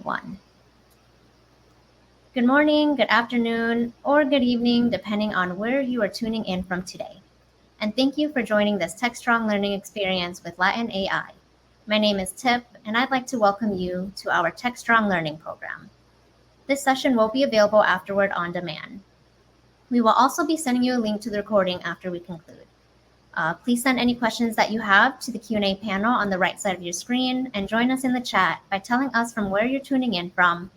1. Good morning, good afternoon, or good evening, depending on where you are tuning in from today. And thank you for joining this Tech Strong learning experience with Latent AI. My name is Tip, and I'd like to welcome you to our Tech Strong learning program. This session will be available afterward on demand. We will also be sending you a link to the recording after we conclude. Please send any questions that you have to the Q&A panel on the right side of your screen and join us in the chat by telling us from where you're tuning in from.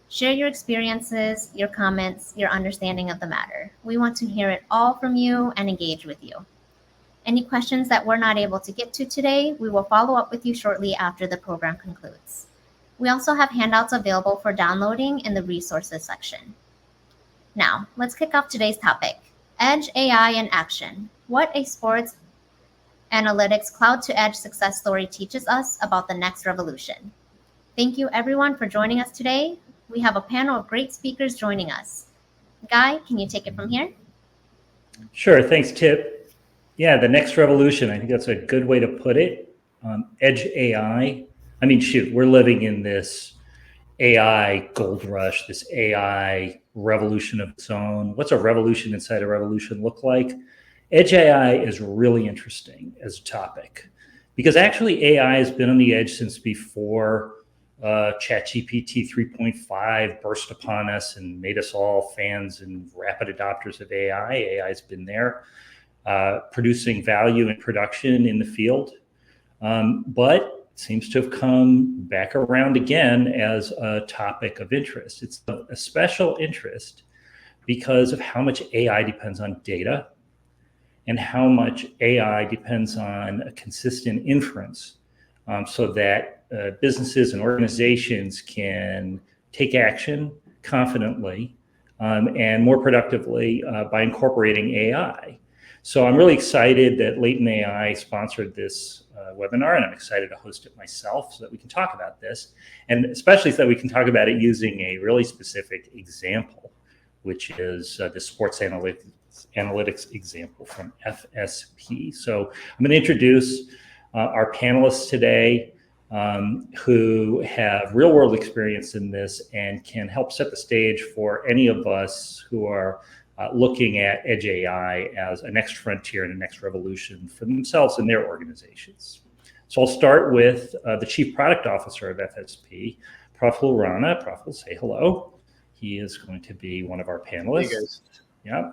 Share your experiences, your comments, your understanding of the matter. We want to hear it all from you and engage with you. Any questions that we're not able to get to today, we will follow up with you shortly after the program concludes. We also have handouts available for downloading in the resources section. Now, let's kick off today's topic, Edge AI in action. What a sports analytics cloud-to-edge success story teaches us about the next revolution. Thank you everyone for joining us today. We have a panel of great speakers joining us. Guy, can you take it from here? Sure, thanks, Tip. Yeah, the next revolution, I think that's a good way to put it. Edge AI, I mean, shoot, we're living in this AI gold rush, this AI revolution of its own. What's a revolution inside a revolution look like? Edge AI is really interesting as a topic because actually AI has been on the edge since before ChatGPT 3.5 burst upon us and made us all fans and rapid adopters of AI. AI has been there producing value in production in the field, but seems to have come back around again as a topic of interest. It's a special interest because of how much AI depends on data and how much AI depends on a consistent inference so that businesses and organizations can take action confidently and more productively by incorporating AI. So I'm really excited that Latent AI sponsored this webinar, and I'm excited to host it myself so that we can talk about this, and especially so that we can talk about it using a really specific example, which is the sports analytics example from FSP. So I'm going to introduce our panelists today who have real-world experience in this and can help set the stage for any of us who are looking at Edge AI as a next frontier and a next revolution for themselves and their organizations. So I'll start with the Chief Product Officer of FSP, Praful Rana. Praful, say hello. He is going to be one of our panelists. Hey guys. Yeah.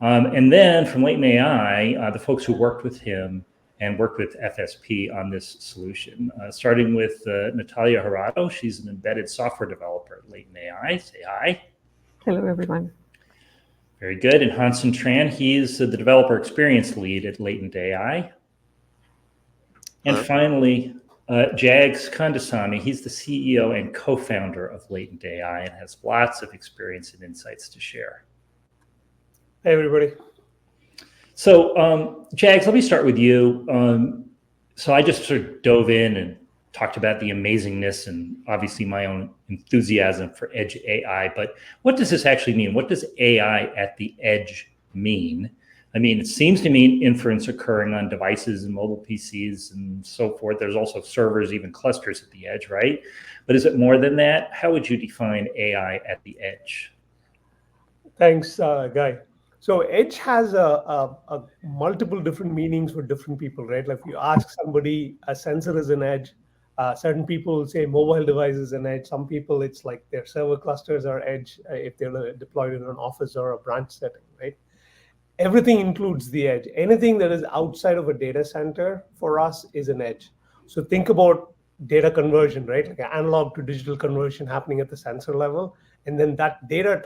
And then from Latent AI, the folks who worked with him and worked with FSP on this solution, starting with Natalia Harado. She's an embedded software developer at Latent AI. Say hi. Hello, everyone. Very good. And Hansen Tran, he's the developer experience lead at Latent AI. And finally, Jags Kandasamy, he's the CEO and co-founder of Latent AI and has lots of experience and insights to share. Hey, everybody. So, Jags, let me start with you. So I just sort of dove in and talked about the amazingness and obviously my own enthusiasm for Edge AI, but what does this actually mean? What does AI at the edge mean? I mean, it seems to mean inference occurring on devices and mobile PCs and so forth. There's also servers, even clusters at the edge, right? But is it more than that? How would you define AI at the edge? Thanks, Guy. So edge has a multiple different meanings for different people, right? Like if you ask somebody, a sensor is an edge. Certain people say mobile device is an edge. Some people, it's like their server clusters are edge if they're deployed in an office or a branch setting, right? Everything includes the edge. Anything that is outside of a data center for us is an edge. So think about data conversion, right? Like an analog to digital conversion happening at the sensor level. And then that data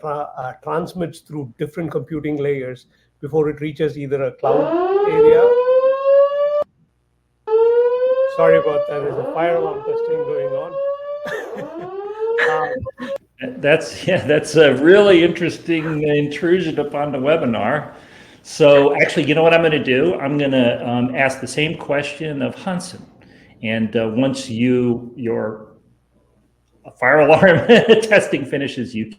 transmits through different computing layers before it reaches either a cloud area. Sorry about that. There's a fire alarm testing going on. That's a really interesting intrusion upon the webinar. So actually, you know what I'm going to do? I'm going to ask the same question of Hansen. And once your fire alarm testing finishes, you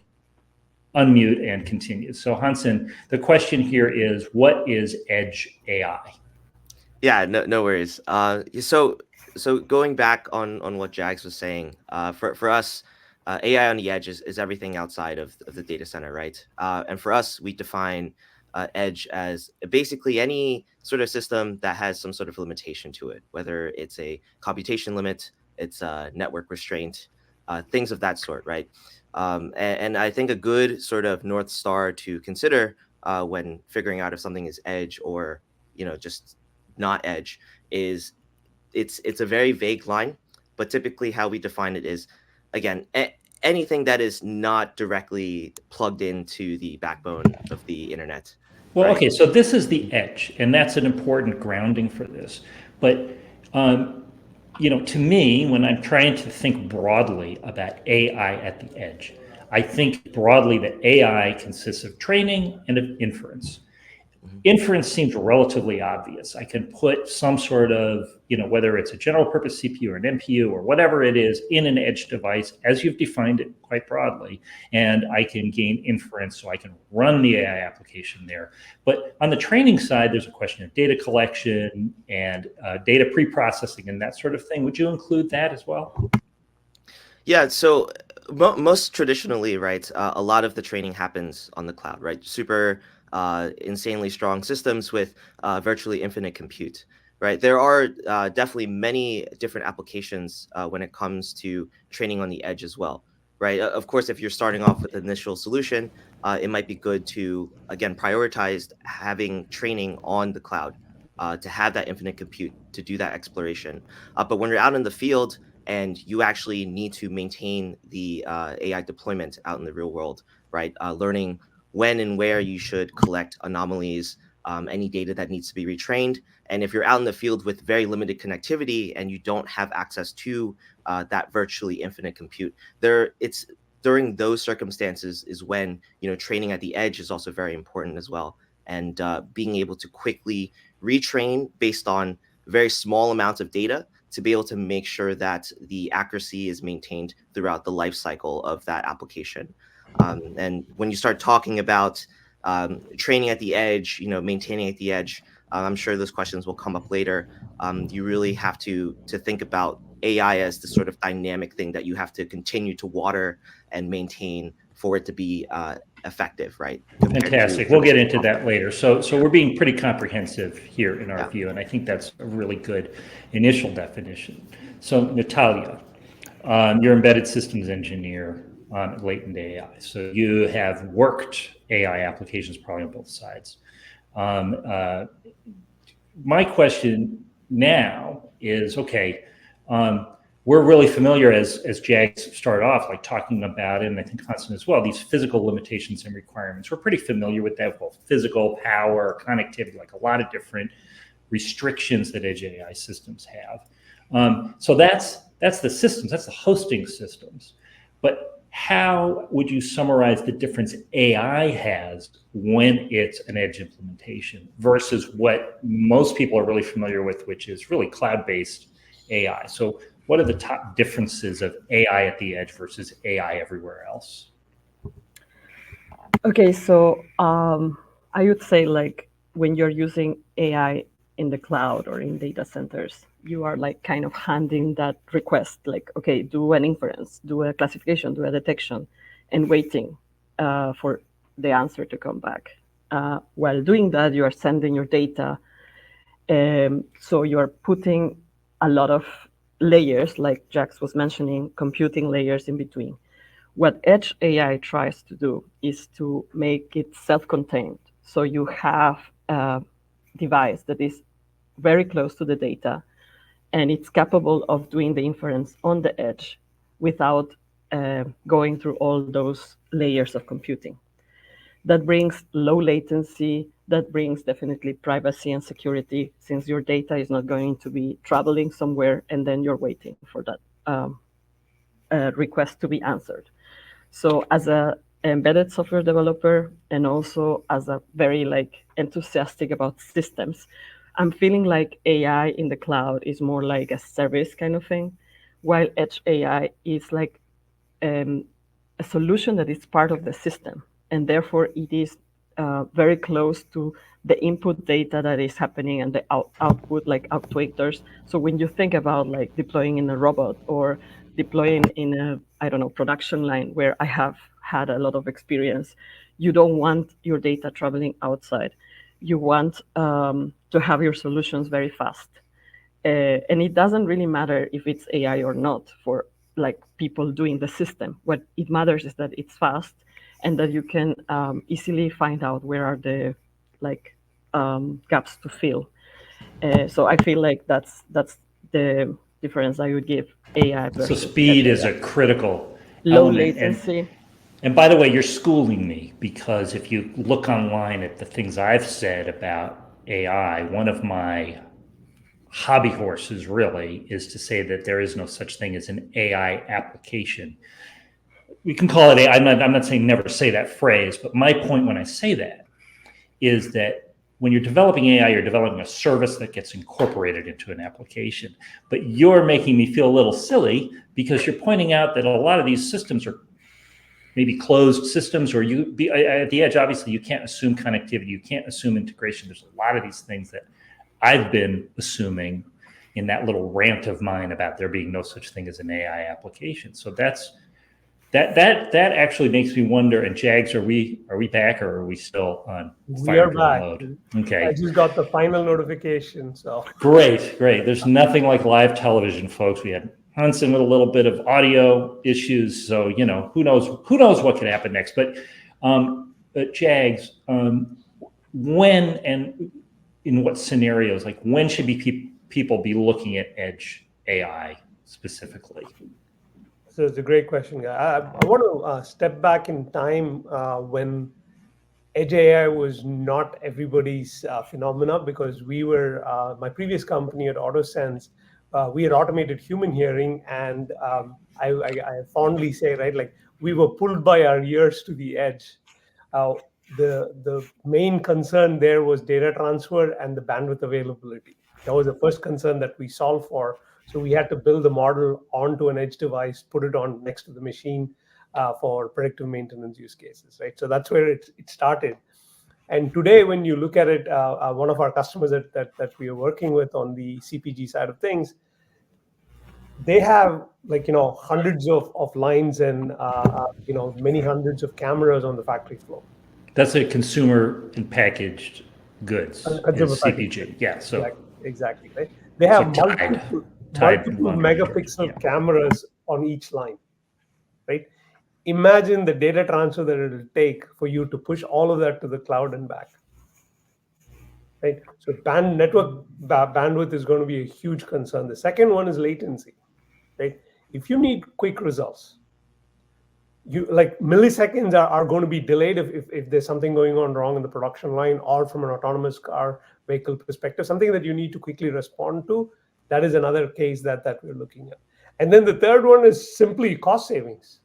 unmute and continue. So Hansen, the question here is, what is Edge AI? Yeah, no worries. So going back on what Jags was saying, for us, AI on the edge is everything outside of the data center, right? And for us, we define edge as basically any sort of system that has some sort of limitation to it, whether it's a computation limit, it's a network restraint, things of that sort, right? And I think a good sort of North Star to consider when figuring out if something is edge or just not edge is it's a very vague line, but typically how we define it is, again, anything that is not directly plugged into the backbone of the internet. Well, Right. okay, so this is the edge, and that's an important grounding for this. But to me, when I'm trying to think broadly about AI at the edge, I think broadly that AI consists of training and of inference. Mhm. Inference seems relatively obvious. I can put some sort of, whether it's a general purpose CPU or an NPU or whatever it is in an edge device, as you've defined it quite broadly, and I can gain inference so I can run the AI application there. But on the training side, there's a question of data collection and data pre-processing and that sort of thing. Would you include that as well? Yeah, so most traditionally, right, a lot of the training happens on the cloud, right? Super insanely strong systems with virtually infinite compute, right? There are definitely many different applications when it comes to training on the edge as well, right? Of course, if you're starting off with an initial solution, it might be good to, again, prioritize having training on the cloud to have that infinite compute to do that exploration. But when you're out in the field, and you actually need to maintain the AI deployment out in the real world, right? Learning when and where you should collect anomalies, any data that needs to be retrained. And if you're out in the field with very limited connectivity and you don't have access to that virtually infinite compute, it's during those circumstances is when training at the edge is also very important as well, and being able to quickly retrain based on very small amounts of data to be able to make sure that the accuracy is maintained throughout the life cycle of that application. And when you start talking about training at the edge, maintaining at the edge, I'm sure those questions will come up later. You really have to think about AI as the sort of dynamic thing that you have to continue to water and maintain for it to be effective, right? Compared to Fantastic. We'll get traditional into that software. later. So we're being pretty comprehensive here in our Yeah. view, and I think that's a really good initial definition. So Natalia, you're embedded systems engineer at Latent AI. So you have worked AI applications probably on both sides. Um, uh, my question now is, okay, we're really familiar as Jags started off, like talking about it, and I think Constant as well, these physical limitations and requirements. We're pretty familiar with that, both physical, power, connectivity, like a lot of different restrictions that edge AI systems have. So that's the systems, that's the hosting systems. But how would you summarize the difference AI has when it's an edge implementation versus what most people are really familiar with, which is really cloud-based AI? So what are the top differences of AI at the edge versus AI everywhere else? Okay, so I would say like when you're using AI in the cloud or in data centers, you are like kind of handing that request, like, okay, do an inference, do a classification, do a detection, and waiting for the answer to come back. While doing that, you are sending your data. So you are putting a lot of layers, like Jax was mentioning, computing layers in between. What Edge AI tries to do is to make it self-contained. So you have a device that is very close to the data, and it's capable of doing the inference on the edge without going through all those layers of computing. That brings low latency, that brings definitely privacy and security, since your data is not going to be traveling somewhere and then you're waiting for that request to be answered. So as a embedded software developer and also as a very like enthusiastic about systems, I'm feeling like AI in the cloud is more like a service kind of thing, while Edge AI is like a solution that is part of the system, and therefore it is very close to the input data that is happening and the output, like actuators. So when you think about like deploying in a robot or deploying in a I don't know, production line where I have had a lot of experience, you don't want your data traveling outside. You want to have your solutions very fast. And it doesn't really matter if it's AI or not for like people doing the system. What it matters is that it's fast and that you can easily find out where are the like gaps to fill. So I feel like that's the difference I would give AI So versus edge speed is AI. a critical Low element. latency. And by the way, you're schooling me, because if you look online at the things I've said about AI, one of my hobby horses really is to say that there is no such thing as an AI application. We can call it AI. I'm not saying never say that phrase, but my point when I say that is that when you're developing AI, you're developing a service that gets incorporated into an application. But you're making me feel a little silly because you're pointing out that a lot of these systems are maybe closed systems, or at the edge, obviously you can't assume connectivity, you can't assume integration. There's a lot of these things that I've been assuming in that little rant of mine about there being no such thing as an AI application. So that actually makes me wonder. And Jags, are we back, or are we still on We fire are drill back. mode? I Okay, just got the final notification. So great. There's nothing like live television, folks. We had Hansen with a little bit of audio issues, so who knows what could happen next. But Jags, when and in what scenarios, like when should people be looking at edge AI specifically? So it's a great question. I want to step back in time when Edge AI was not everybody's phenomena, because we were, my previous company at AutoSense, we had automated human hearing, and I fondly say, right, like we were pulled by our ears to the edge. Uh, the main concern there was data transfer and the bandwidth availability. That was the first concern that we solved for. So we had to build the model onto an edge device, put it on next to the machine for predictive maintenance use cases, right? So that's where it started. And today, when you look at it, one of our customers that we are working with on the CPG side of things, they have hundreds of lines and many hundreds of cameras on the factory floor. That's a consumer and packaged goods is Consumer packaged CPG. goods. Yeah, so Exactly, right? They it's have like Tide multiple laundry detergent. megapixel Yeah. cameras on each line, right? Imagine the data transfer that it will take for you to push all of that to the cloud and back, right? So network bandwidth is going to be a huge concern. The second one is latency, right? If you need quick results, you like milliseconds are going to be delayed if there's something going on wrong in the production line, or from an autonomous car vehicle perspective, something that you need to quickly respond to. That is another case that we're looking at. And then the third one is simply cost savings.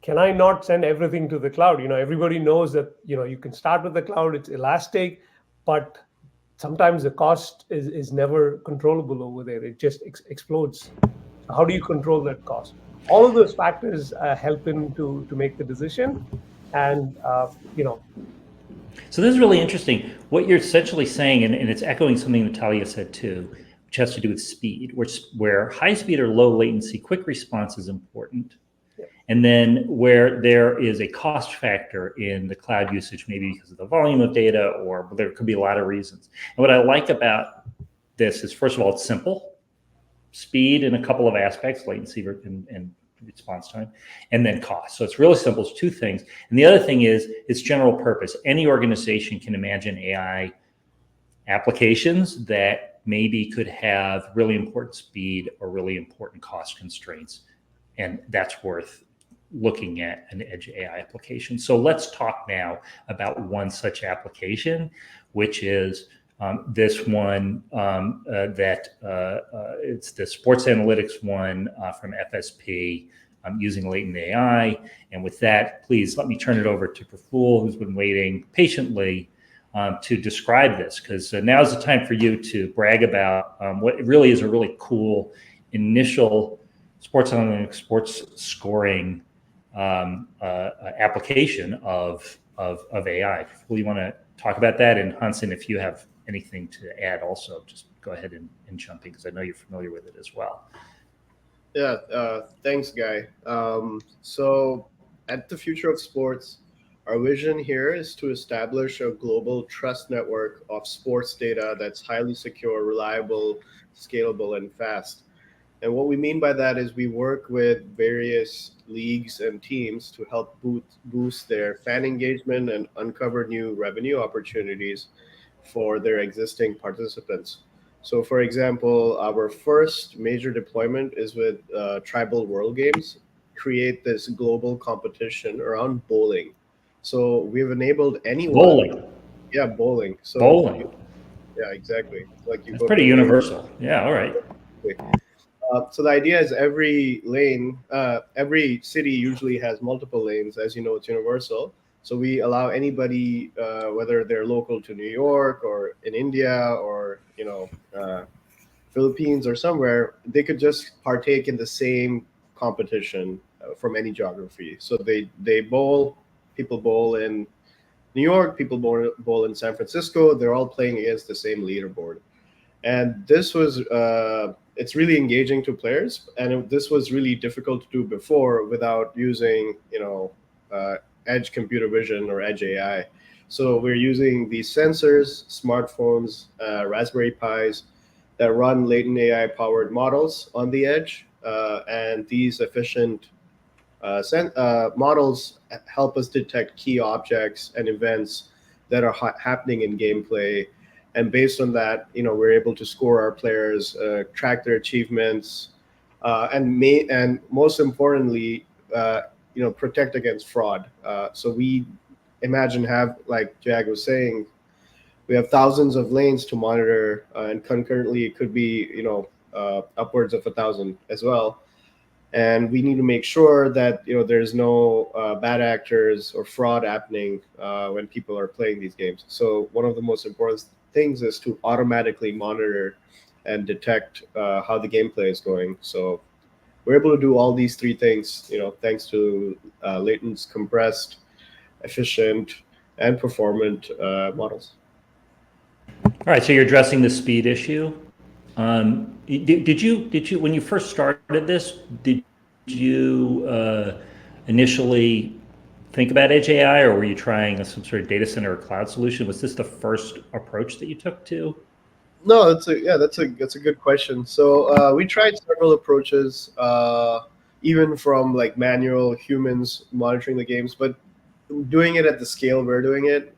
Can I not send everything to the cloud? Everybody knows that you can start with the cloud, it's elastic, but sometimes the cost is never controllable over there. It just explodes. So how do you control that cost? All of those factors help in to make the decision. And So this is really interesting. What you're essentially saying, and it's echoing something Natalia said too, which has to do with speed, where high speed or low latency quick response is important. yeah, And then where there is a cost factor in the cloud usage, maybe because of the volume of data, or there could be a lot of reasons. And what I like about this is, first of all, it's simple. Speed in a couple of aspects, latency and response time, and then cost. So it's really simple. It's two things. And the other thing is it's general purpose. Any organization can imagine AI applications that maybe could have really important speed or really important cost constraints. And that's worth looking at an edge AI application. So let's talk now about one such application, which is this one it's the sports analytics one from FSP using Latent AI. And with that, please let me turn it over to Praful, who's been waiting patiently to describe this, because now's the time for you to brag about what really is a really cool initial sports analytics, sports scoring application of AI. Praful, you want to talk about that? And Hansen, if you have anything to add also, just go ahead and jump in, because I know you're familiar with it as well. Yeah, thanks, Guy. So, at the Future of Sports, our vision here is to establish a global trust network of sports data that's highly secure, reliable, scalable, and fast. And what we mean by that is we work with various leagues and teams to help boost their fan engagement and uncover new revenue opportunities for their existing participants. So, for example, our first major deployment is with Tribal World Games, create this global competition around bowling. So, we've enabled anyone, Bowling. yeah, bowling. So, Bowling. yeah, exactly. Like you That's go to pretty a game. universal. Yeah, all right. So the idea is every lane, every city usually has multiple lanes. As you know, it's universal. So we allow anybody, whether they're local to New York or in India or Philippines or somewhere, they could just partake in the same competition from any geography. So they bowl, people bowl in New York, people bowl in San Francisco. They're all playing against the same leaderboard, and this was it's really engaging to players, and this was really difficult to do before without using uh, edge computer vision or edge AI. So we're using these sensors, smartphones, Raspberry Pis that run latent AI powered models on the edge, and these efficient models help us detect key objects and events that are happening in gameplay, and based on that, we're able to score our players, track their achievements, and most importantly, protect against fraud. So we imagine have, like Jag was saying, we have thousands of lanes to monitor, and concurrently it could be upwards of 1,000 as well, and we need to make sure that there's no bad actors or fraud happening when people are playing these games. So one of the most important things is to automatically monitor and detect how the gameplay is going. So we're able to do all these three things, thanks to Latent's compressed, efficient, and performant models. All right, so you're addressing the speed issue. Did you when you first started this, did you initially think about edge AI, or were you trying some sort of data center or cloud solution? Was this the first approach that you took to? No, that's a good question. So we tried several approaches, even from like manual humans monitoring the games, but doing it at the scale we're doing it,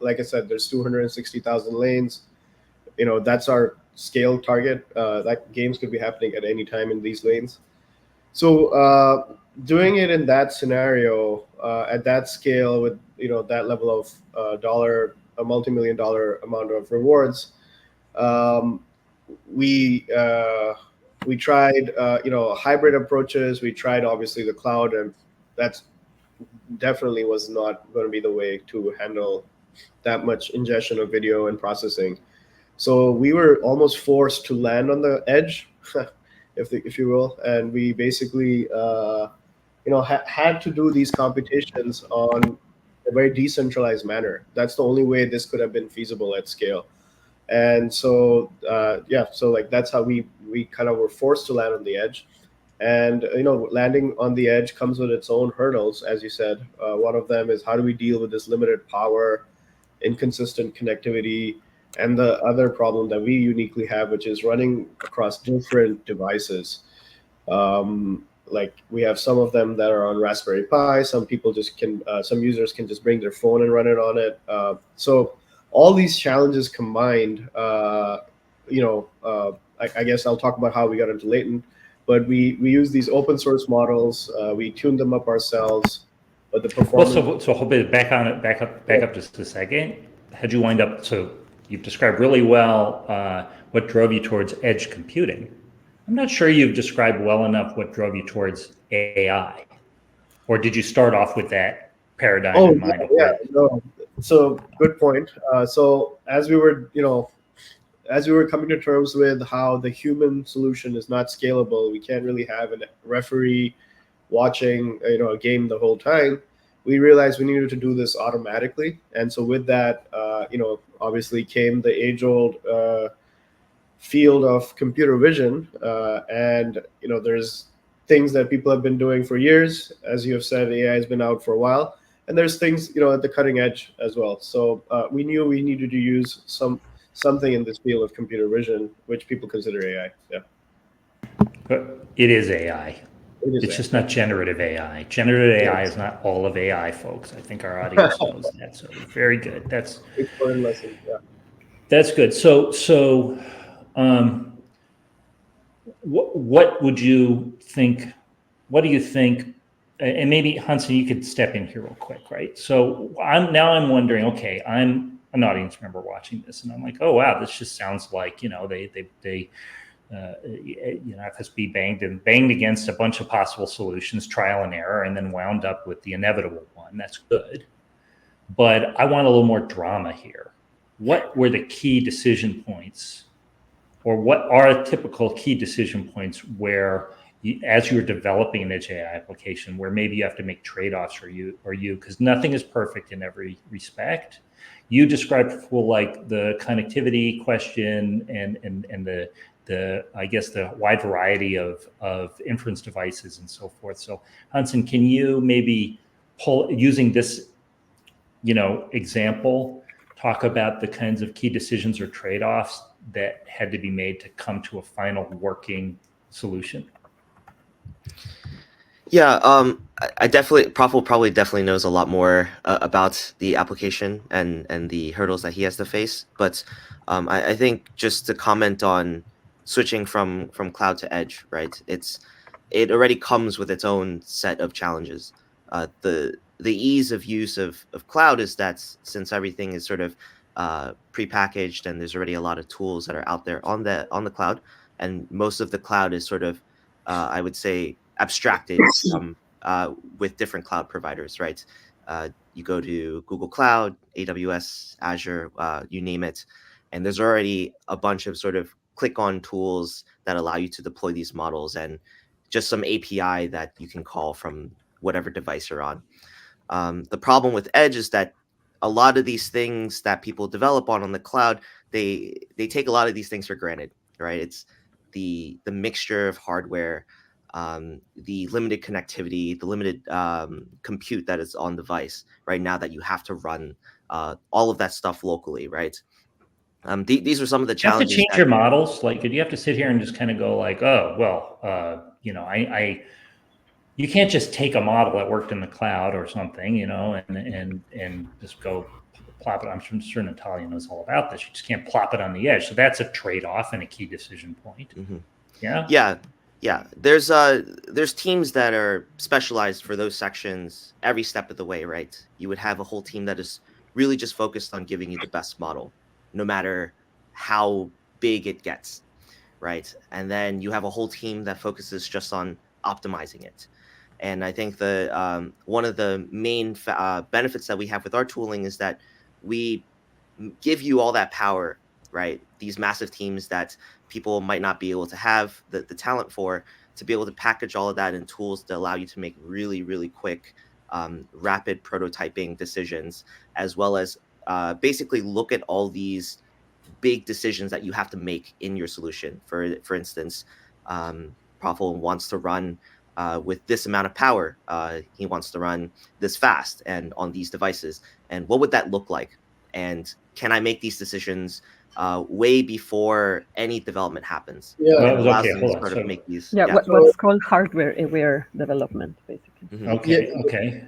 like I said, there's 260,000 lanes. That's our scale target. That games could be happening at any time in these lanes. So doing it in that scenario, at that scale, with that level of a multi-million dollar amount of rewards, um, we uh, we tried hybrid approaches. We tried obviously the cloud, and that's definitely was not going to be the way to handle that much ingestion of video and processing. So we were almost forced to land on the edge, if you will, and we basically had to do these computations on a very decentralized manner. That's the only way this could have been feasible at scale. And so yeah, so like that's how we kind of were forced to land on the edge. And landing on the edge comes with its own hurdles, as you said. One of them is, how do we deal with this limited power, inconsistent connectivity, and the other problem that we uniquely have, which is running across different devices. Like we have some of them that are on Raspberry Pi. Some people just can, some users can just bring their phone and run it on it. So all these challenges combined, I guess I'll talk about how we got into Latent, but we use these open source models. We tune them up ourselves, but the Well, performance. so hold it back on it, back up just a second. How'd you wind up? So you've described really well what drove you towards edge computing. I'm not sure you've described well enough what drove you towards AI, or did you start off with that paradigm Oh in mind yeah, already? no. So good point. So as we were coming to terms with how the human solution is not scalable, we can't really have a referee watching a game the whole time. We realized we needed to do this automatically, and so with that, obviously came the age-old field of computer vision, and there's things that people have been doing for years. As you have said, AI has been out for a while, and there's things at the cutting edge as well. So we knew we needed to use something in this field of computer vision, which people consider AI. Yeah, But it is AI. it is It's AI. just not generative AI. Generative AI Yes. is not all of AI, folks. I think our audience knows that. So very good. That's Important lesson. Yeah. That's good. So, what would you think? What do you think? And maybe Hudson, you could step in here real quick, right? So I'm wondering. Okay, I'm an audience member watching this, and I'm like, oh wow, this just sounds like they FSB banged against a bunch of possible solutions, trial and error, and then wound up with the inevitable one. That's good, but I want a little more drama here. What were the key decision points, or what are typical key decision points where as you're developing an edge AI application, where maybe you have to make trade-offs because nothing is perfect in every respect. You described like the connectivity question and the I guess the wide variety of inference devices and so forth. So Hansen, can you maybe pull using this example, talk about the kinds of key decisions or trade-offs that had to be made to come to a final working solution? Yeah, I definitely, Prof will probably definitely knows a lot more about the application and the hurdles that he has to face. But I think just to comment on switching from cloud to edge, right? It already comes with its own set of challenges. The ease of use of cloud is that since everything is sort of prepackaged and there's already a lot of tools that are out there on the cloud, and most of the cloud is sort of I would say abstracted from with different cloud providers, right? You go to Google Cloud, AWS, Azure, you name it, and there's already a bunch of sort of click-on tools that allow you to deploy these models and just some API that you can call from whatever device you're on. The problem with Edge is that a lot of these things that people develop on the cloud, they take a lot of these things for granted, right? It's the mixture of hardware, the limited connectivity, the limited compute that is on device right now that you have to run all of that stuff locally, right? These are some of the You have to challenges change that, your models. Like, do you have to sit here and just kind of go like, oh, well, you can't just take a model that worked in the cloud or something, and just go plop it. I'm sure Natalia knows all about this. You just can't plop it on the edge. So that's a trade-off and a key decision point. mm-hmm. Yeah. Yeah. There's teams that are specialized for those sections every step of the way, right? You would have a whole team that is really just focused on giving you the best model, no matter how big it gets, right? And then you have a whole team that focuses just on optimizing it. And I think one of the main benefits that we have with our tooling is that we give you all that power, right? These massive teams that people might not be able to have the talent for, to be able to package all of that in tools to allow you to make really, really quick, rapid prototyping decisions, as well as basically look at all these big decisions that you have to make in your solution. For instance, Profil wants to run with this amount of power. He wants to run this fast and on these devices. And what would that look like? And can I make these decisions way before any development happens? Yeah. And it allows Okay, them hold to on. sort of So- make these. Yeah, what's called hardware-aware development, basically. Mhm. Okay. Yeah. Okay.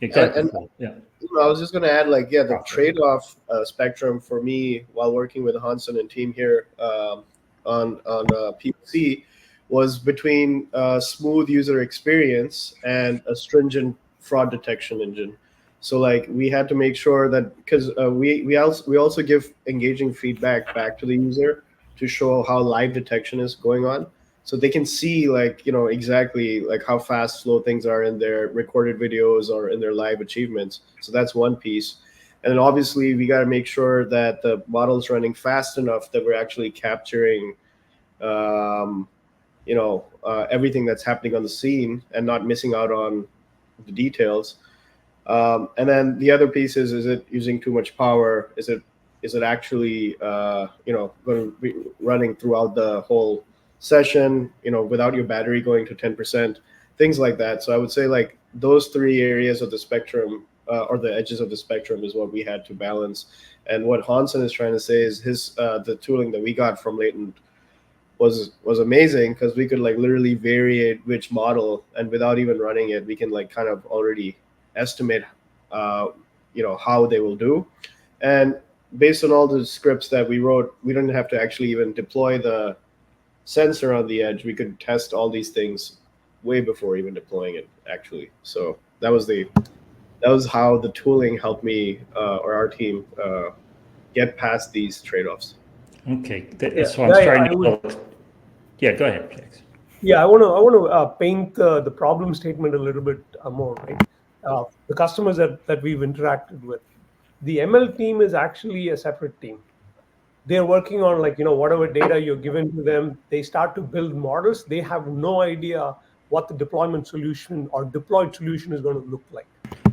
Yeah, go ahead, And- Nicole. Yeah. I was just going to add, the Profit. trade-off spectrum for me while working with Hansen and team here on POC was between smooth user experience and a stringent fraud detection engine. So we had to make sure that, because we also give engaging feedback back to the user to show how live detection is going on, so they can see exactly how fast, slow things are in their recorded videos or in their live achievements. So that's one piece. And then obviously we got to make sure that the model's running fast enough that we're actually capturing everything that's happening on the scene and not missing out on the details. And then the other piece is it using too much power? Is it Is it actually going to be running throughout the whole session, without your battery going to 10%, things like that. So I would say like those three areas of the spectrum, or the edges of the spectrum, is what we had to balance. And what Hansen is trying to say is the tooling that we got from Latent was amazing, because we could like literally variate which model, and without even running it, we can like kind of already estimate how they will do. And based on all the scripts that we wrote, we didn't have to actually even deploy the sensor on the edge. We could test all these things way before even deploying it, actually. So that was how the tooling helped me, or our team, get past these trade-offs. Okay, Yeah, so I'm Guy, starting I to would, build. Yeah, go ahead, Jax. yeah, I want to paint the problem statement a little bit more, right? The customers that we've interacted with, the ML team is actually a separate team. They're working on, like, whatever data you're given to them. They start to build models. They have no idea what the deployment solution or deployed solution is going to look like.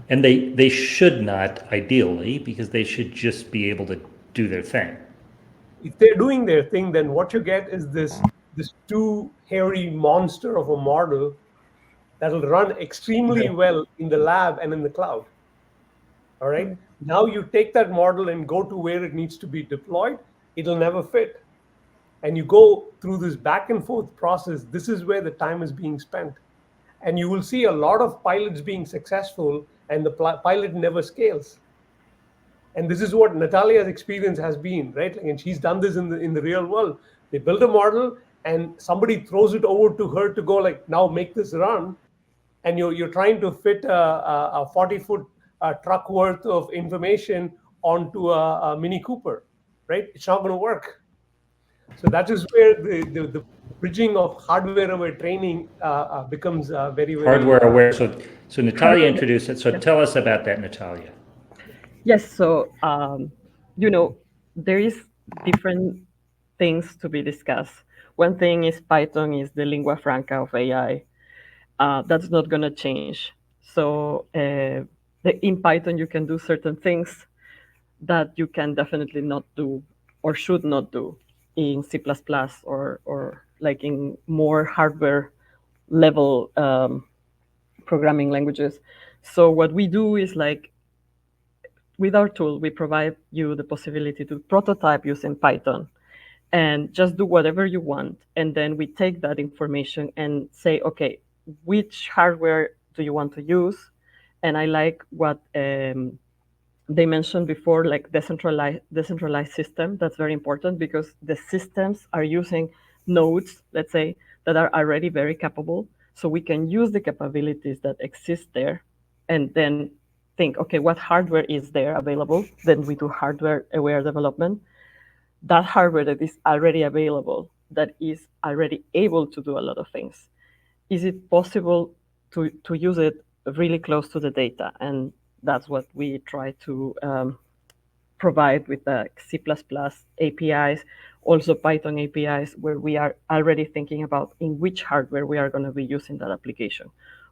And they should not, ideally, because they should just be able to do their thing. If they're doing their thing, then what you get is this too hairy monster of a model that'll run extremely well in the lab and in the cloud. All right. Now you take that model and go to where it needs to be deployed, it'll never fit. And you go through this back and forth process. This is where the time is being spent. And you will see a lot of pilots being successful, and the pilot never scales. And this is what Natalia's experience has been, right? And she's done this in the real world. They build a model, and somebody throws it over to her to go, like, now make this run. And you're trying to fit a 40-foot truck worth of information onto a Mini Cooper, right? It's not going to work. So that is where the bridging of hardware aware training becomes very, very Hardware aware. So Natalia introduced it. So Yeah. tell us about that, Natalia. Yes, so there is different things to be discussed. One thing is Python is the lingua franca of AI. That's not going to change. So in Python, you can do certain things that you can definitely not do or should not do in C++ or like in more hardware level programming languages. So what we do is, like, with our tool, we provide you the possibility to prototype using Python and just do whatever you want. And then we take that information and say, okay, which hardware do you want to use? And I like what they mentioned before, like decentralized system. That's very important because the systems are using nodes, let's say, that are already very capable. So we can use the capabilities that exist there and then think, okay, what hardware is there available? Then we do hardware aware development. That hardware that is already available, that is already able to do a lot of things, is it possible to use it really close to the data? And that's what we try to provide with the C++ APIs, also Python APIs, where we are already thinking about in which hardware we are going to be using that application,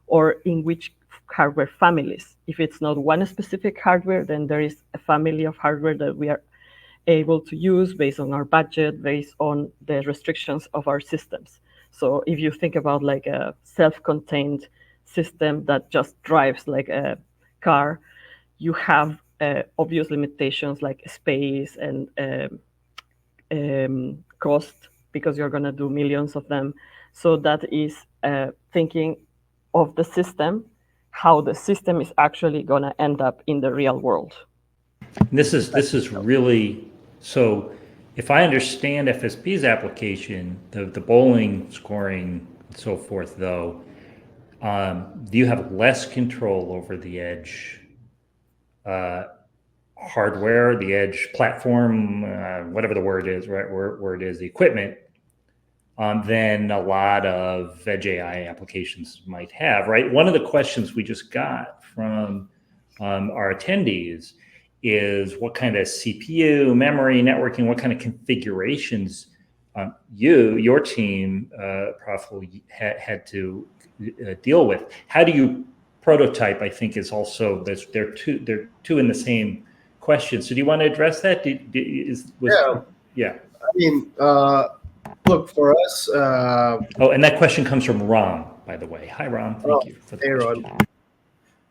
or in which hardware families. If it's not one specific hardware, then there is a family of hardware that we are able to use based on our budget, based on the restrictions of our systems. So if you think about like a self-contained system that just drives like a car, you have obvious limitations like space and cost, because you're going to do millions of them. So that is thinking of the system, how the system is actually going to end up in the real world. And this is really, so if I understand FSP's application, the bowling scoring and so forth, though, do you have less control over the edge hardware, the edge platform, whatever the word is, right? Where it is, the equipment, than a lot of edge AI applications might have, right? One of the questions we just got from our attendees is what kind of CPU, memory, networking, what kind of configurations your team, Praful, had to deal with. How do you prototype? I think is also they're two in the same question. So do you want to address that? Yeah. I mean, look, for us. Oh, and that question comes from Ron, by the way. Hi, Ron. Thank you for the question. Ron.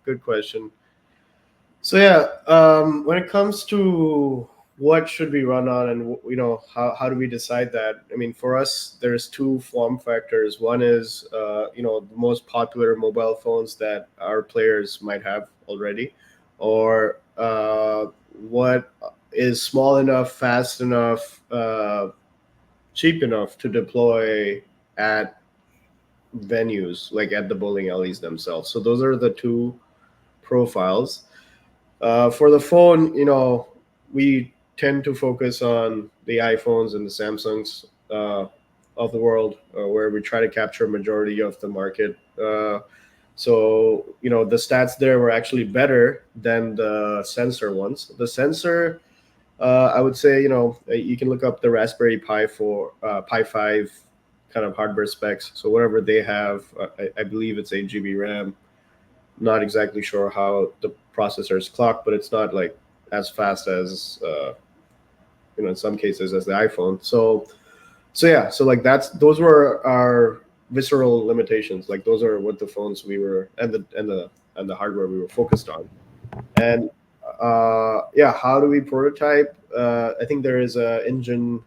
Good question. So when it comes to what should we run on, and how do we decide that? I mean, for us, there's two form factors. One is the most popular mobile phones that our players might have already, or what is small enough, fast enough, cheap enough to deploy at venues, like at the bowling alleys themselves. So those are the two profiles. For the phone, we tend to focus on the iPhones and the Samsungs of the world, where we try to capture a majority of the market. So the stats there were actually better than the sensor ones. The sensor, I would say, you can look up the Raspberry Pi Pi 5 kind of hardware specs. So whatever they have, I believe it's 8 GB RAM. Not exactly sure how the processor is clocked, but it's not like as fast as in some cases as the iPhone. So like those were our visceral limitations. Like those are what the phones we were and the hardware we were focused on. And how do we prototype? I think there is a engine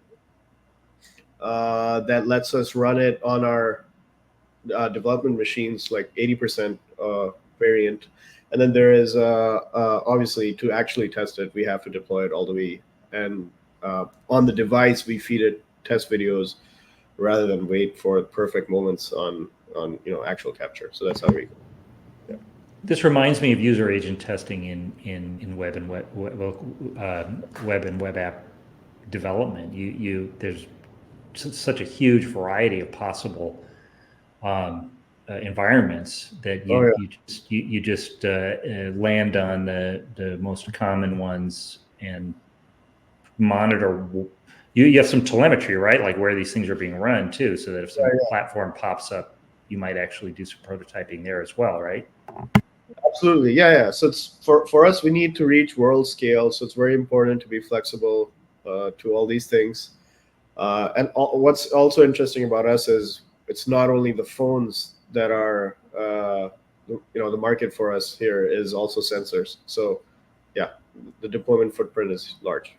that lets us run it on our development machines, like 80% variant. And then there is obviously, to actually test it, we have to deploy it all the way, and on the device we feed it test videos rather than wait for perfect moments on actual capture. So that's how we go. Yeah. This reminds me of user agent testing in web and web app development. There's such a huge variety of possible environments that you just land on the most common ones and monitor. You have some telemetry, right? Like where these things are being run too, so that if some platform pops up, you might actually do some prototyping there as well, right? Absolutely, yeah. So it's for us, we need to reach world scale. So it's very important to be flexible to all these things. And what's also interesting about us is it's not only the phones that are the market for us here is also sensors. So the deployment footprint is large.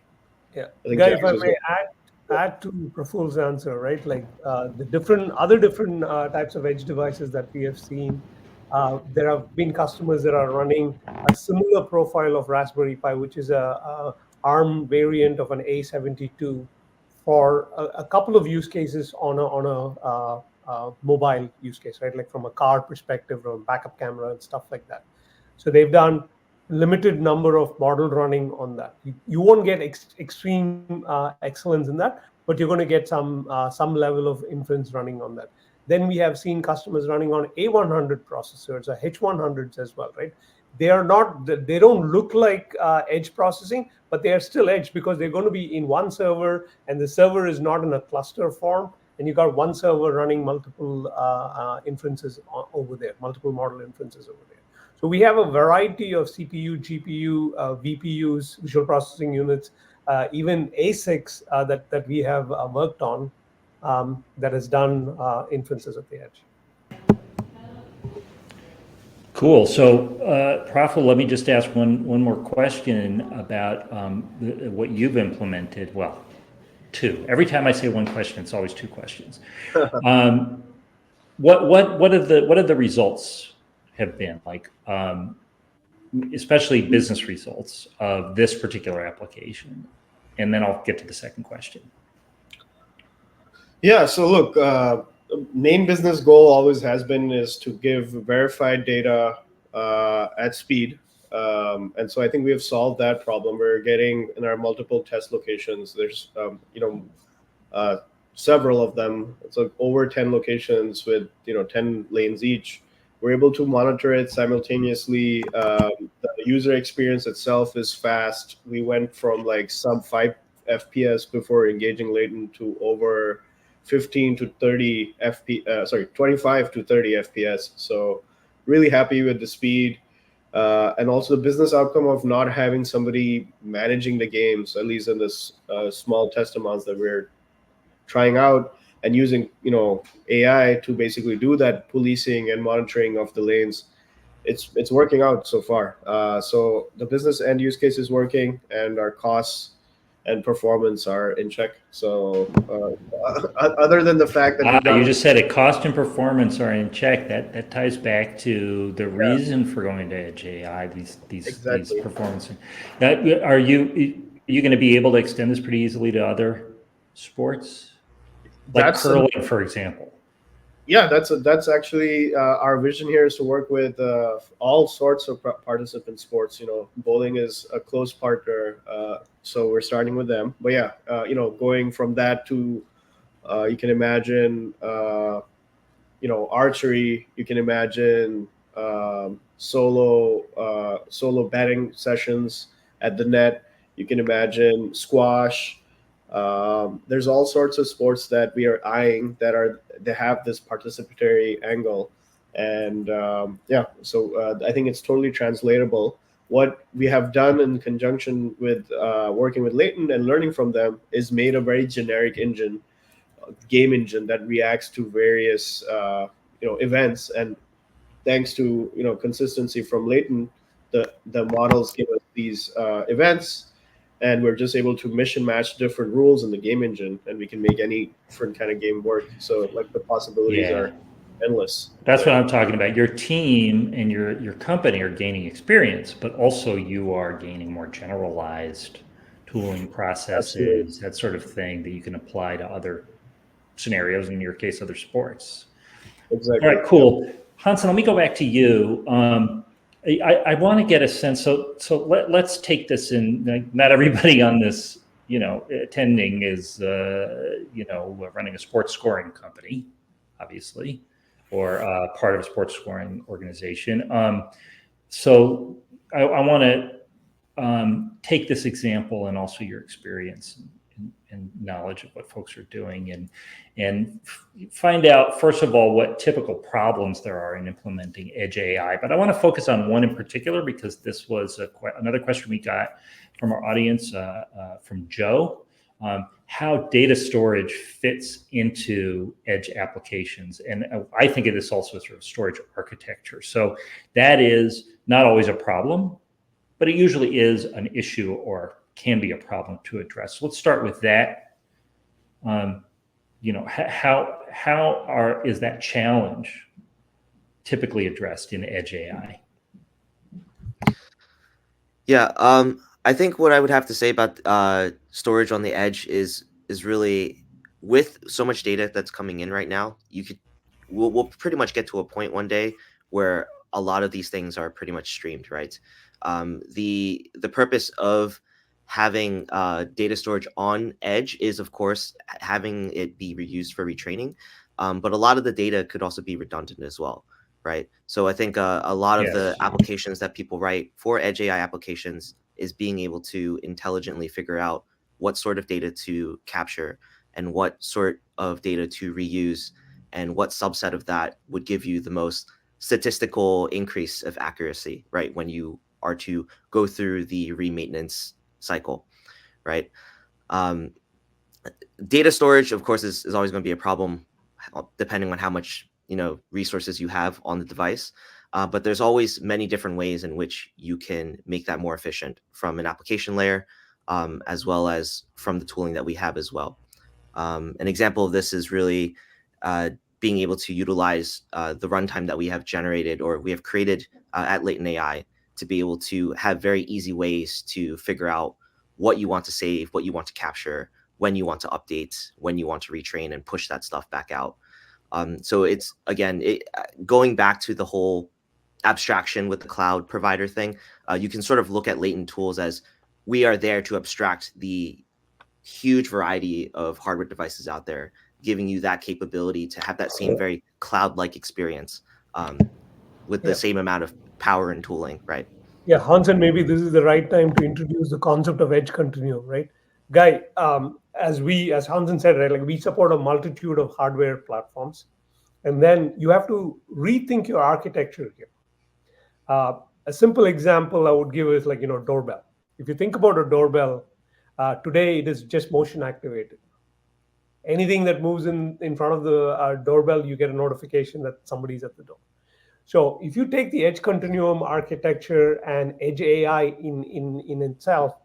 Yeah, Guy, if I may add to Praful's answer, right? Like the other different types of edge devices that we have seen. There have been customers that are running a similar profile of Raspberry Pi, which is a ARM variant of an A72, for a couple of use cases on a mobile use case, right? Like from a car perspective, from a backup camera and stuff like that. So they've done limited number of model running on that. You won't get extreme excellence in that, but you're going to get some level of inference running on that. Then we have seen customers running on A100 processors, or H100s as well, right? They don't look like edge processing, but they are still edge because they're going to be in one server, and the server is not in a cluster form, and you got one server running multiple inferences over there, multiple model inferences over there. So we have a variety of CPU, GPU, VPUs, visual processing units, even ASICs that we have worked on that has done inferences at the edge. Cool. So, Praful, let me just ask one more question about what you've implemented. Well, two. Every time I say one question, it's always two questions. What have the results have been like, especially business results of this particular application? And then I'll get to the second question. Yeah. So look, main business goal always has been is to give verified data at speed. And so I think we have solved that problem. We're getting in our multiple test locations. There's several of them. It's like over 10 locations with 10 lanes each. We're able to monitor it simultaneously. The user experience itself is fast. We went from like sub 5 FPS before engaging Latent to over 15 to 30 25 to 30 FPS. So really happy with the speed. And also the business outcome of not having somebody managing the games, at least in this small test amounts that we're trying out, and using AI to basically do that policing and monitoring of the lanes. It's working out so far. So the business end use case is working, and our costs and performance are in check. So other than the fact that we got You just said it, cost and performance are in check. That ties back to the reason for going to Edge AI. These exactly. performance. Are you going to be able to extend this pretty easily to other sports, like That's curling, for example? Yeah, that's actually our vision here, is to work with all sorts of participant sports. Bowling is a close partner, so we're starting with them. But yeah, going from that to you can imagine archery. You can imagine solo batting sessions at the net. You can imagine squash. There's all sorts of sports that we are eyeing they have this participatory angle, and yeah, so I think it's totally translatable. What we have done in conjunction with working with Latent and learning from them is made a very generic game engine that reacts to various events. And thanks to consistency from Latent, the models give us these events, and we're just able to mission match different rules in the game engine, and we can make any different kind of game work. So like the possibilities Yeah. are endless. That's what I'm talking about. Your team and your company are gaining experience, but also you are gaining more generalized tooling processes, Absolutely. that sort of thing that you can apply to other scenarios, in your case, other sports. Exactly. All right, cool. Hansen, let me go back to you. I want to get a sense. So let's take this in. Like, not everybody on this, attending is, running a sports scoring company, obviously, or part of a sports scoring organization. So I want to take this example and also your experience and knowledge of what folks are doing, and find out, first of all, what typical problems there are in implementing Edge AI. But I want to focus on one in particular, because this was another question we got from our audience, from Joe. How data storage fits into Edge applications. And I think of this also as sort of storage architecture. So that is not always a problem, but it usually is an issue or can be a problem to address. So let's start with that. How is that challenge typically addressed in Edge AI? Yeah, I think what I would have to say about storage on the edge is really, with so much data that's coming in right now, we'll pretty much get to a point one day where a lot of these things are pretty much streamed, right? The purpose of having data storage on edge is, of course, having it be reused for retraining, but a lot of the data could also be redundant as well, right? So I think a lot of the Yes. applications that people write for Edge AI applications is being able to intelligently figure out what sort of data to capture and what sort of data to reuse, and what subset of that would give you the most statistical increase of accuracy, right? When you are to go through the re-maintenance cycle, right? Um, Data storage, of course, is always going to be a problem, depending on how much resources you have on the device. But there's always many different ways in which you can make that more efficient, from an application layer, as well as from the tooling that we have as well. An example of this is really being able to utilize the runtime that we have generated, or we have created at Latent AI, to be able to have very easy ways to figure out what you want to save, what you want to capture, when you want to update, when you want to retrain and push that stuff back out. So it's, again, going back to the whole abstraction with the cloud provider thing. You can sort of look at Latent tools as, we are there to abstract the huge variety of hardware devices out there, giving you that capability to have that same very cloud-like experience, with the same amount of power and tooling, right? Yeah, Hansen, maybe this is the right time to introduce the concept of edge continuum, right? Guy, as Hansen said, right, like we support a multitude of hardware platforms, and then you have to rethink your architecture here. A simple example I would give is like, doorbell. If you think about a doorbell, today it is just motion activated. Anything that moves in front of the doorbell, you get a notification that somebody's at the door. So if you take the edge continuum architecture and edge AI in itself,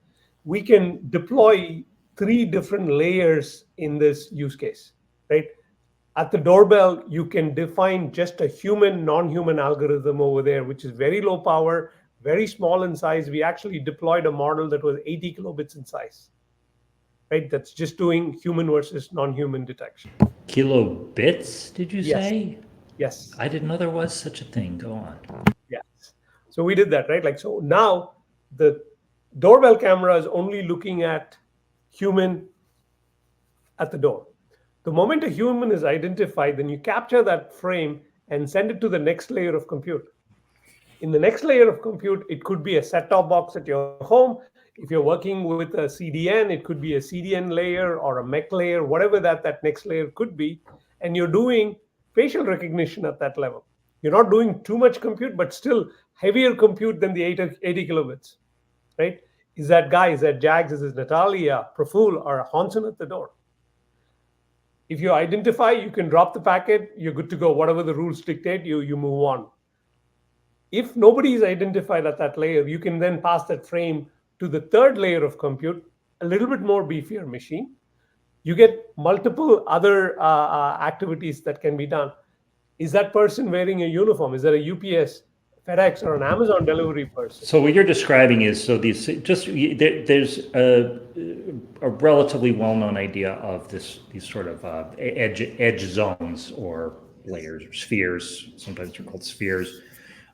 we can deploy three different layers in this use case, right? At the doorbell, you can define just a human, non-human algorithm over there, which is very low power, very small in size. We actually deployed a model that was 80 kilobits in size, right? That's just doing human versus non-human detection. Kilobits, did you Yes. say? Yes. I didn't know there was such a thing. Go on. Yes. So we did that, right? Like, so now the doorbell camera is only looking at human at the door. The moment a human is identified, then you capture that frame and send it to the next layer of compute. In the next layer of compute, it could be a set-top box at your home. If you're working with a CDN, it could be a CDN layer or a MEC layer, whatever that next layer could be. And you're doing facial recognition at that level. You're not doing too much compute, but still heavier compute than the 80 kilobits, right? Is that guy, is that Jags, is it Natalia, Praful, or Honson at the door? If you identify, you can drop the packet, you're good to go. Whatever the rules dictate, you move on. If nobody is identified at that layer, you can then pass that frame to the third layer of compute, a little bit more beefier machine. You get multiple other activities that can be done. Is that person wearing a uniform? Is that a UPS, FedEx, or an Amazon delivery person? So what you're describing is there's a relatively well-known idea of these sort of edge zones or layers or spheres. Sometimes they're called spheres.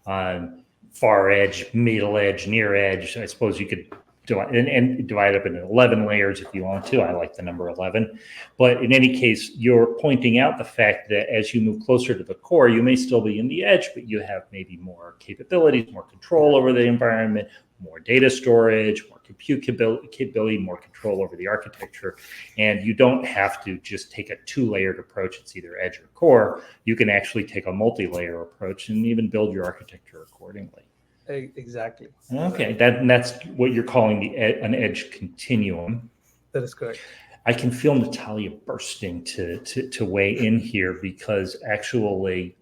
Far edge, middle edge, near edge. I suppose you could divide up into 11 layers if you want to. I like the number 11. But in any case, you're pointing out the fact that as you move closer to the core, you may still be in the edge, but you have maybe more capabilities, more control over the environment, more data storage, more compute capability, more control over the architecture. And you don't have to just take a two-layered approach. It's either edge or core. You can actually take a multi-layer approach and even build your architecture accordingly. Exactly. Okay, that's what you're calling an edge continuum. That is correct. I can feel Natalia bursting to weigh in here because actually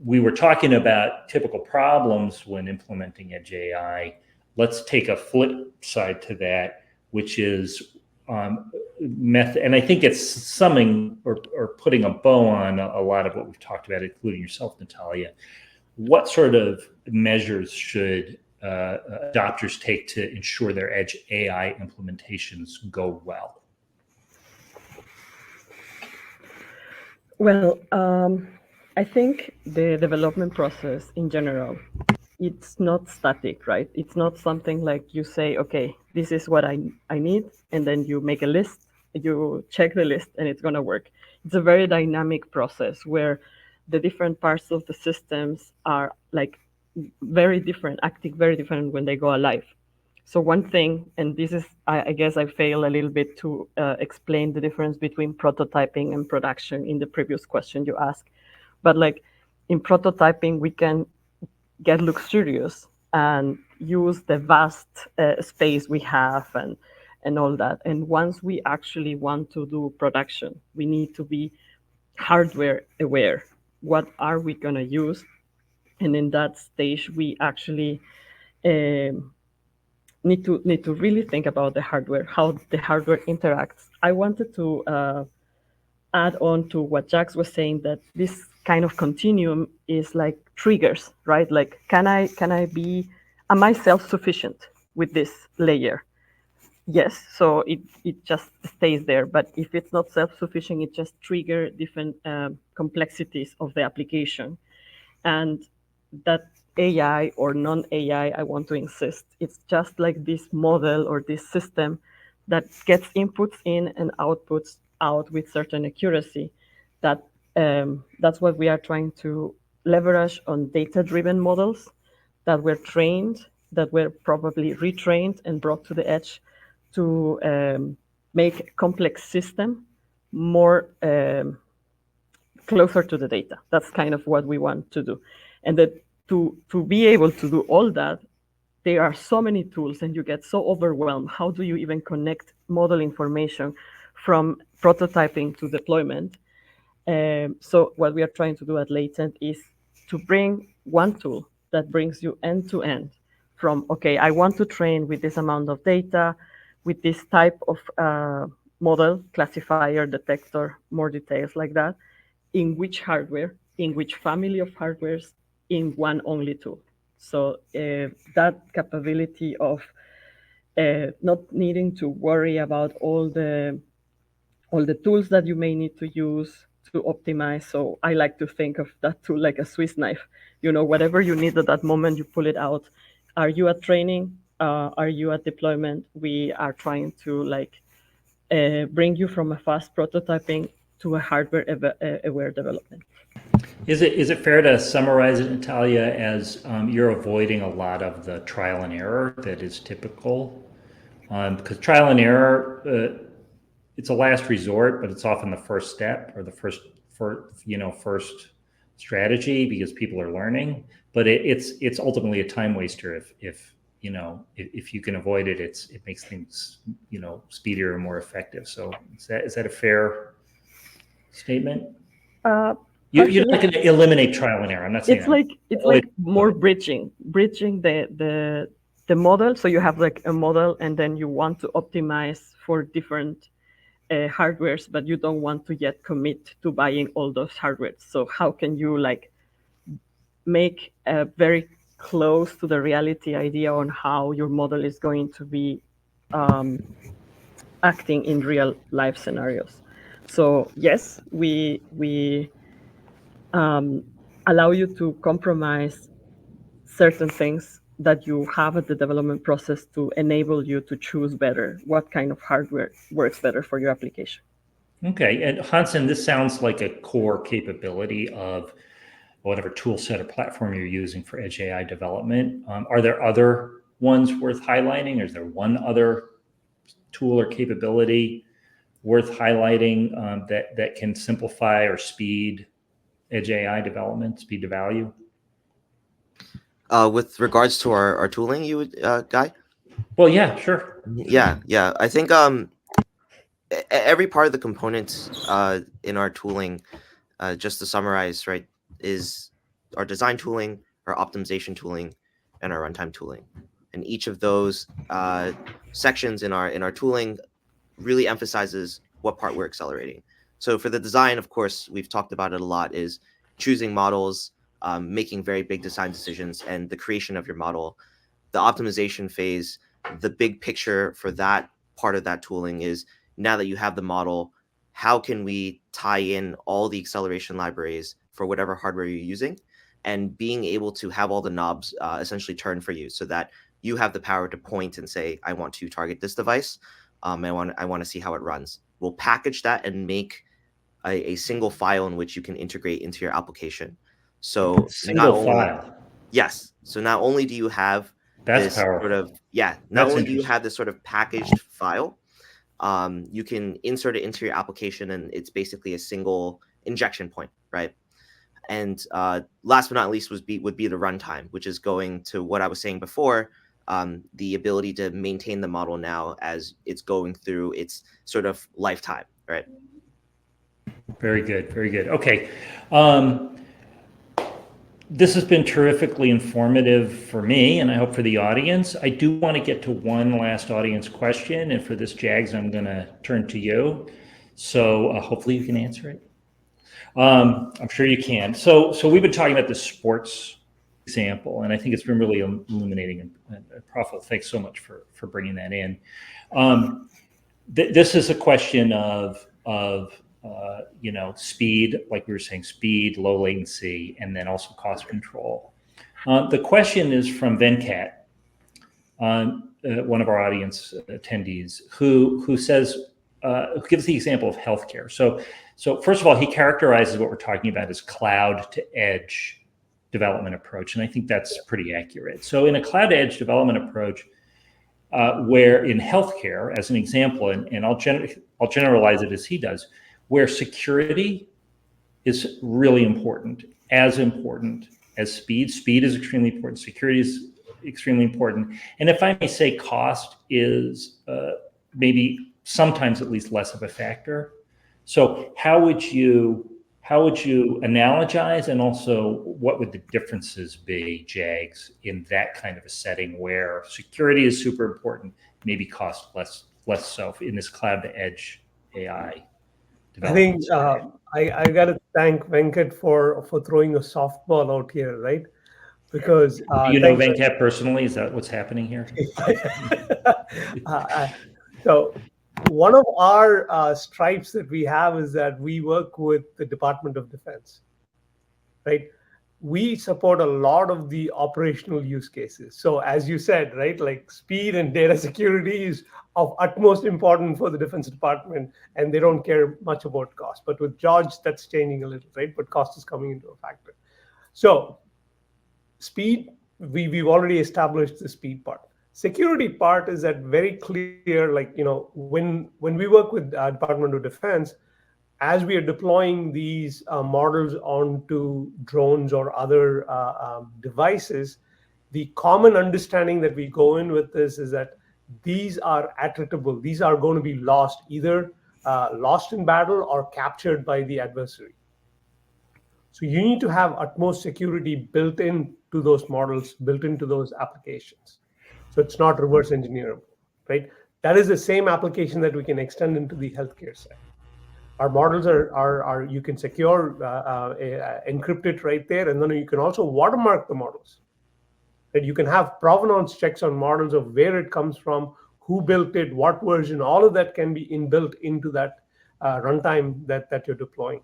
we were talking about typical problems when implementing edge AI. Let's take a flip side to that, which is method. And I think it's summing or putting a bow on a lot of what we've talked about, including yourself, Natalia. What sort of measures should adopters take to ensure their edge AI implementations go well? Well, I think the development process in general, it's not static, right? It's not something like you say, okay, this is what I need, and then you make a list, you check the list, and it's going to work. It's a very dynamic process where the different parts of the systems are like very different, acting very different when they go alive. So one thing, and this is, I guess I fail a little bit to explain the difference between prototyping and production in the previous question you asked. But like in prototyping, we can get luxurious and use the vast space we have and all that. And once we actually want to do production, we need to be hardware aware. What are we going to use? And in that stage, we actually need to really think about the hardware, how the hardware interacts. I wanted to add on to what Jax was saying, that this kind of continuum is like triggers, right? Like, am I self-sufficient with this layer? Yes, so it just stays there. But if it's not self-sufficient, it just triggers different complexities of the application. And that AI or non-AI, I want to insist, it's just like this model or this system that gets inputs in and outputs out with certain accuracy. That's what we are trying to leverage on data-driven models that were trained, that were probably retrained and brought to the edge to make complex system more closer to the data. That's kind of what we want to do. And the to be able to do all that, there are so many tools and you get so overwhelmed. How do you even connect model information from prototyping to deployment? So what we are trying to do at Latent is to bring one tool that brings you end to end from, okay, I want to train with this amount of data, with this type of model, classifier, detector, more details like that, in which hardware, in which family of hardwares, in one only tool. So that capability of not needing to worry about all the tools that you may need to use to optimize. So I like to think of that tool like a Swiss knife. You know, whatever you need at that moment, you pull it out. Are you at training? Are you at deployment? We are trying to bring you from a fast prototyping to a hardware aware development. Is it fair to summarize it, Natalia, as you're avoiding a lot of the trial and error that is typical? Because trial and error, it's a last resort, but it's often the first step or the first strategy because people are learning. But it's ultimately a time waster if you can avoid it. It makes things speedier and more effective. So is that a fair statement? You're not going to eliminate trial and error. I'm not saying it's like more bridging the model. So you have like a model, and then you want to optimize for different hardwares, but you don't want to yet commit to buying all those hardwares. So how can you make a very close to the reality idea on how your model is going to be acting in real life scenarios? So yes, we allow you to compromise certain things that you have at the development process to enable you to choose better what kind of hardware works better for your application. Okay, and Hansen, this sounds like a core capability of whatever tool set or platform you're using for edge AI development. Are there other ones worth highlighting? Or is there one other tool or capability worth highlighting that can simplify or speed edge AI development, speed to value? With regards to our tooling, you would, Guy? Well, yeah, sure. Yeah. I think every part of the components in our tooling, just to summarize, right, is our design tooling, our optimization tooling, and our runtime tooling. And each of those sections in our tooling really emphasizes what part we're accelerating. So for the design, of course, we've talked about it a lot, is choosing models, making very big design decisions, and the creation of your model. The optimization phase, the big picture for that part of that tooling is, now that you have the model, how can we tie in all the acceleration libraries for whatever hardware you're using, and being able to have all the knobs essentially turn for you, so that you have the power to point and say, I want to target this device. I want to see how it runs. We'll package that and make a single file in which you can integrate into your application. So single file. Yes. So not only do you have That's powerful. not only do you have this sort of packaged file, you can insert it into your application, and it's basically a single injection point, right? And last but not least would be the runtime, which is going to what I was saying before, the ability to maintain the model now as it's going through its sort of lifetime, right? Very good, very good. Okay. This has been terrifically informative for me, and I hope for the audience. I do want to get to one last audience question, and for this, Jags, I'm going to turn to you. So hopefully you can answer it. I'm sure you can. So we've been talking about the sports example, and I think it's been really illuminating and profitable. Thanks so much for bringing that in. This is a question of speed, like we were saying, speed, low latency, and then also cost control. The question is from Venkat, one of our audience attendees, who says, who gives the example of healthcare. So first of all, he characterizes what we're talking about as cloud to edge development approach, and I think that's pretty accurate. So in a cloud to edge development approach, where in healthcare, as an example, and I'll generalize it as he does, where security is really important, as important as speed. Speed is extremely important. Security is extremely important. And if I may say, cost is maybe sometimes at least less of a factor. So how would you analogize, and also what would the differences be, Jags, in that kind of a setting where security is super important, maybe cost less so in this cloud to edge AI I think development? I got to thank Venkat for throwing a softball out here, right? Because Do you know thanks. Venkat personally? Is that what's happening here? uh, so one of our stripes that we have is that we work with the Department of Defense, right? We support a lot of the operational use cases. So as you said, right, like speed and data security is of utmost importance for the Defense Department, and they don't care much about cost. But with George, that's changing a little, right? But cost is coming into a factor. So speed, we've already established the speed part. Security part is that very clear, like, when we work with Department of Defense, as we are deploying these models onto drones or other devices, the common understanding that we go in with this is that these are attritable. These are going to be lost, either lost in battle or captured by the adversary. So you need to have utmost security built into those models, built into those applications. So it's not reverse engineerable, right? That is the same application that we can extend into the healthcare side. Our models are you can secure, encrypt it right there, and then you can also watermark the models. That you can have provenance checks on models of where it comes from, who built it, what version. All of that can be inbuilt into that runtime that you're deploying,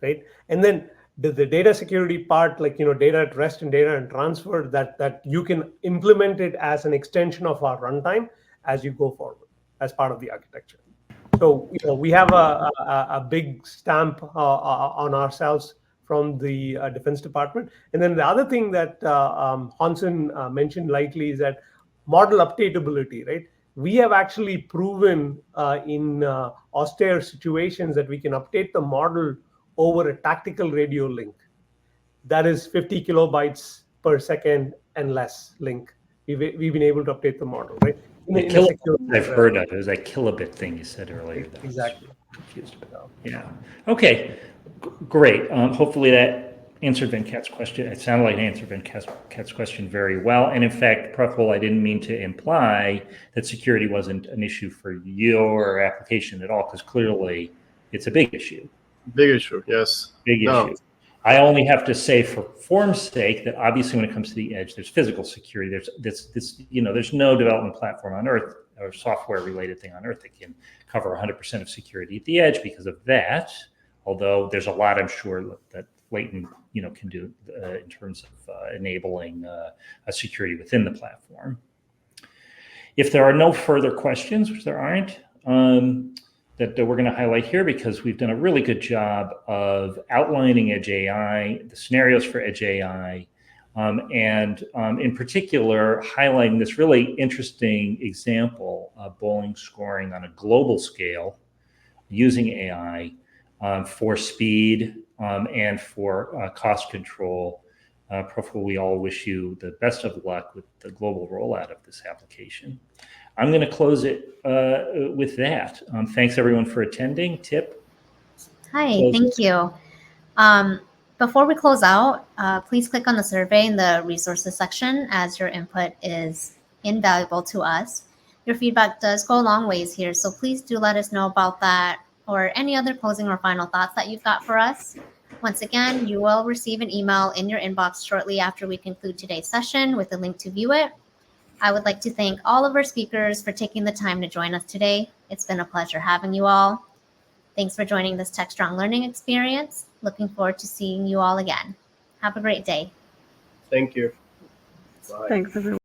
right? And then the data security part, like data at rest and data and transfer, that you can implement it as an extension of our runtime as you go forward as part of the architecture. So we have a big stamp on ourselves from the Defense Department. And then the other thing that Hansen mentioned lightly is that model updatability, right? We have actually proven in austere situations that we can update the model over a tactical radio link. That is 50 kilobytes per second and less link. We've been able to update the model, right? In a secure I've heard of it. It was that kilobit thing you said earlier that I was exactly confused about. Yeah. Okay. Great. Hopefully that answered Venkat's question. It sounded like it answered Venkat's question very well. And in fact, Praful, I didn't mean to imply that security wasn't an issue for your application at all, because clearly it's a big issue. Big issue, yes. Big issue. I only have to say, for form's sake, that obviously when it comes to the edge, there's physical security. There's there's no development platform on Earth or software-related thing on Earth that can cover 100% of security at the edge because of that. Although there's a lot, I'm sure, that Latent can do in terms of enabling a security within the platform. If there are no further questions, which there aren't, that we're going to highlight here, because we've done a really good job of outlining Edge AI, the scenarios for Edge AI, and in particular, highlighting this really interesting example of bowling scoring on a global scale using AI for speed and for cost control. Praful, we all wish you the best of luck with the global rollout of this application. I'm going to close it with that. Thanks, everyone, for attending. Tip? Hi, thank you. Before we close out, please click on the survey in the resources section, as your input is invaluable to us. Your feedback does go a long ways here, so please do let us know about that, or any other closing or final thoughts that you've got for us. Once again, you will receive an email in your inbox shortly after we conclude today's session with a link to view it. I would like to thank all of our speakers for taking the time to join us today. It's been a pleasure having you all. Thanks for joining this TechStrong learning experience. Looking forward to seeing you all again. Have a great day. Thank you. Bye. Thanks, everyone.